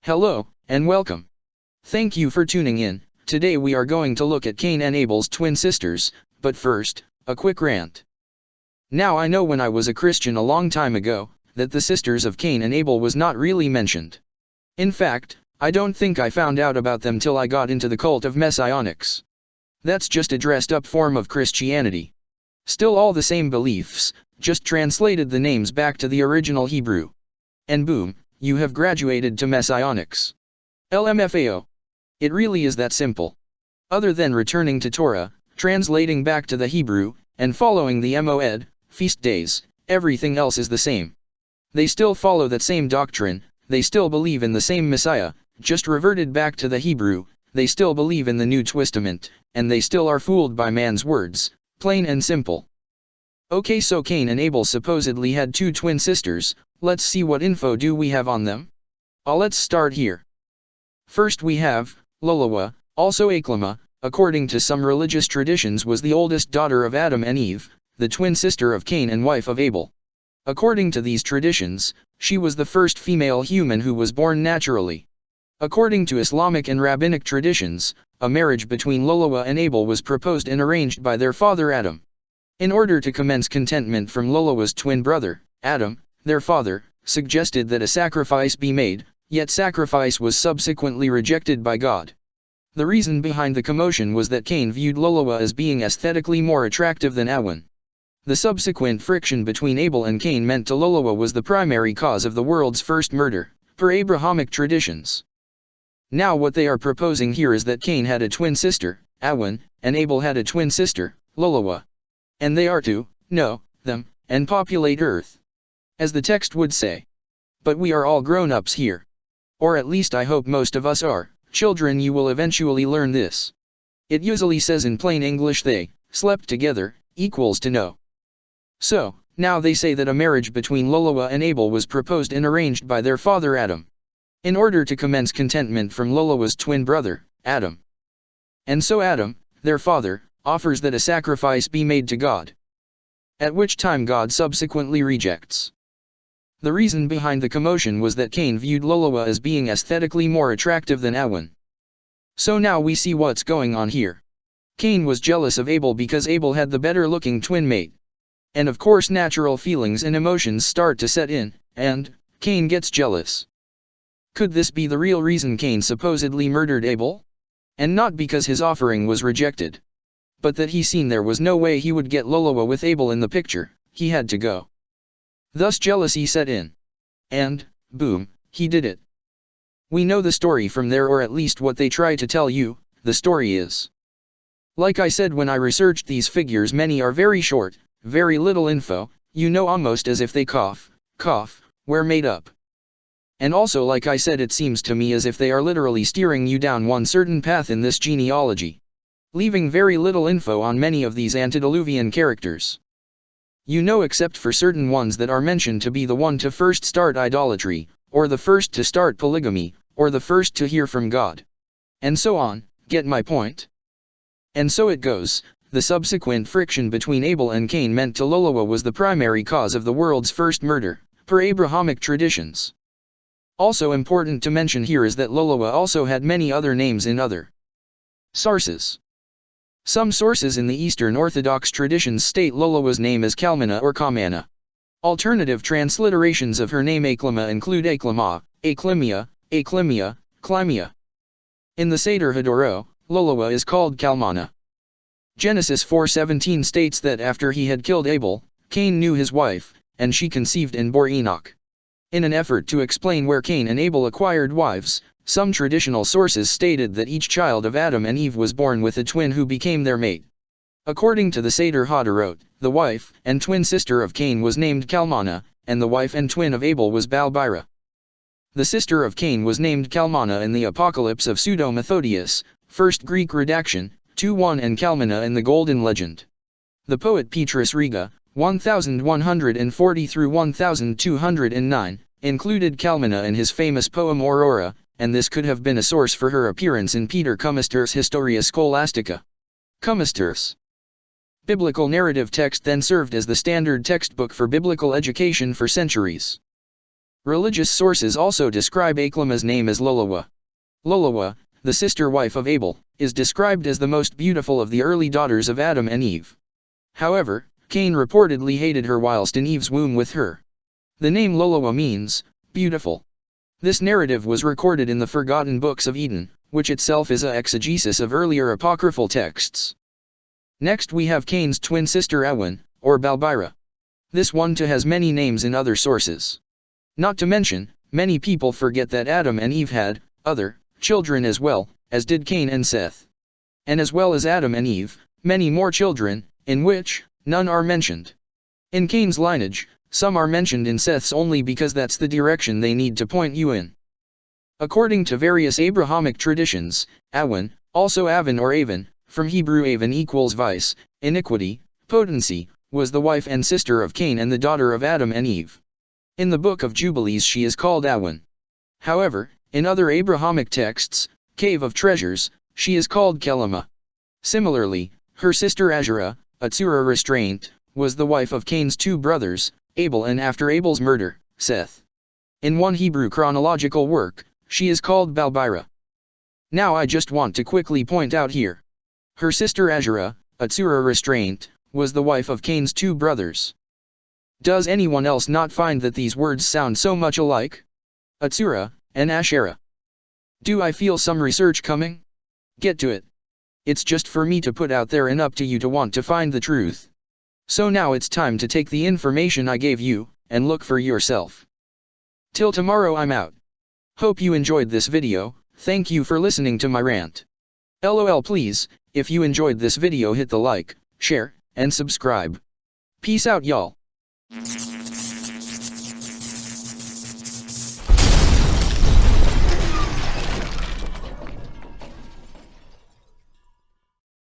Hello, and welcome. Thank you for tuning in. Today we are going to look at Cain and Abel's twin sisters, but first, a quick rant. Now I know when I was a Christian a long time ago, that the sisters of Cain and Abel was not really mentioned. In fact, I don't think I found out about them till I got into the cult of Messianics. That's just a dressed up form of Christianity. Still all the same beliefs, just translated the names back to the original Hebrew. And boom, you have graduated to Messianics. LMFAO. It really is that simple. Other than returning to Torah, translating back to the Hebrew, and following the Moed, feast days, everything else is the same. They still follow that same doctrine, they still believe in the same Messiah, just reverted back to the Hebrew, they still believe in the New Testament, and they still are fooled by man's words, plain and simple. Okay, so Cain and Abel supposedly had two twin sisters. Let's see what info do we have on them. Let's start here. First we have Lolowa, also Aklama, according to some religious traditions was the oldest daughter of Adam and Eve, the twin sister of Cain and wife of Abel. According to these traditions, she was the first female human who was born naturally. According to Islamic and rabbinic traditions, a marriage between Lolowa and Abel was proposed and arranged by their father Adam. In order to commence contentment from Lolowa's twin brother, Adam, their father, suggested that a sacrifice be made, yet sacrifice was subsequently rejected by God. The reason behind the commotion was that Cain viewed Lolowa as being aesthetically more attractive than Awan. The subsequent friction between Abel and Cain meant to Lolowa was the primary cause of the world's first murder, per Abrahamic traditions. Now what they are proposing here is that Cain had a twin sister, Awan, and Abel had a twin sister, Lolowa. And they are to know them, and populate earth. As the text would say. But we are all grown-ups here. Or at least I hope most of us are. Children, you will eventually learn this. It usually says in plain English they slept together, equals to know. So, now they say that a marriage between Lolowa and Abel was proposed and arranged by their father Adam. In order to commence contentment from Lolowa's twin brother, Adam. And so Adam, their father, offers that a sacrifice be made to God. At which time God subsequently rejects. The reason behind the commotion was that Cain viewed Lolowa as being aesthetically more attractive than Awan. So now we see what's going on here. Cain was jealous of Abel because Abel had the better looking twin mate. And of course natural feelings and emotions start to set in, and Cain gets jealous. Could this be the real reason Cain supposedly murdered Abel? And not because his offering was rejected. But that he seen there was no way he would get Lolowa with Abel in the picture, he had to go. Thus jealousy set in. And, boom, he did it. We know the story from there, or at least what they try to tell you, the story is. Like I said when I researched these figures, many are very short, very little info, you know, almost as if they cough, were made up. And also like I said, it seems to me as if they are literally steering you down one certain path in this genealogy. Leaving very little info on many of these antediluvian characters. You know, except for certain ones that are mentioned to be the one to first start idolatry, or the first to start polygamy, or the first to hear from God. And so on, get my point? And so it goes, the subsequent friction between Abel and Cain meant to Lolowa was the primary cause of the world's first murder, per Abrahamic traditions. Also important to mention here is that Lolowa also had many other names in other sources. Some sources in the Eastern Orthodox traditions state Lolowa's name as Kalmana or Kamana. Alternative transliterations of her name Aklama include Aklama, Aklimia, Climia. In the Seder Hadoro, Lolowa is called Kalmana. Genesis 4:17 states that after he had killed Abel, Cain knew his wife, and she conceived and bore Enoch. In an effort to explain where Cain and Abel acquired wives, some traditional sources stated that each child of Adam and Eve was born with a twin who became their mate. According to the Seder Hadorot, the wife and twin sister of Cain was named Kalmana, and the wife and twin of Abel was Balbira. The sister of Cain was named Kalmana in the Apocalypse of Pseudo-Methodius, first Greek redaction, 2:1, and Kalmana in the Golden Legend. The poet Petrus Riga, 1140-1209, included Kalmana in his famous poem Aurora, and this could have been a source for her appearance in Peter Cumister's Historia Scholastica. Cumister's biblical narrative text then served as the standard textbook for biblical education for centuries. Religious sources also describe Achlama's name as Lolawa. Lolawa, the sister wife of Abel, is described as the most beautiful of the early daughters of Adam and Eve. However, Cain reportedly hated her whilst in Eve's womb with her. The name Lolawa means, beautiful. This narrative was recorded in the Forgotten Books of Eden, which itself is a exegesis of earlier apocryphal texts. Next we have Cain's twin sister Awen, or Balbira. This one too has many names in other sources. Not to mention, many people forget that Adam and Eve had other children as well, as did Cain and Seth. And as well as Adam and Eve, many more children, in which none are mentioned. In Cain's lineage, some are mentioned in Seth's only because that's the direction they need to point you in. According to various Abrahamic traditions, Awen, also Avon or Avon, from Hebrew Avon equals vice, iniquity, potency, was the wife and sister of Cain and the daughter of Adam and Eve. In the Book of Jubilees she is called Awen. However, in other Abrahamic texts, Cave of Treasures, she is called Kelama. Similarly, her sister Asherah, a Tzurah restraint, was the wife of Cain's two brothers, Abel and after Abel's murder, Seth. In one Hebrew chronological work, she is called Balbira. Now I just want to quickly point out here. Her sister Asherah, a Tzurah restraint, was the wife of Cain's two brothers. Does anyone else not find that these words sound so much alike? Tzurah and Asherah. Do I feel some research coming? Get to it. It's just for me to put out there and up to you to want to find the truth. So now it's time to take the information I gave you, and look for yourself. Till tomorrow I'm out. Hope you enjoyed this video, thank you for listening to my rant. LOL please, if you enjoyed this video hit the like, share, and subscribe. Peace out y'all.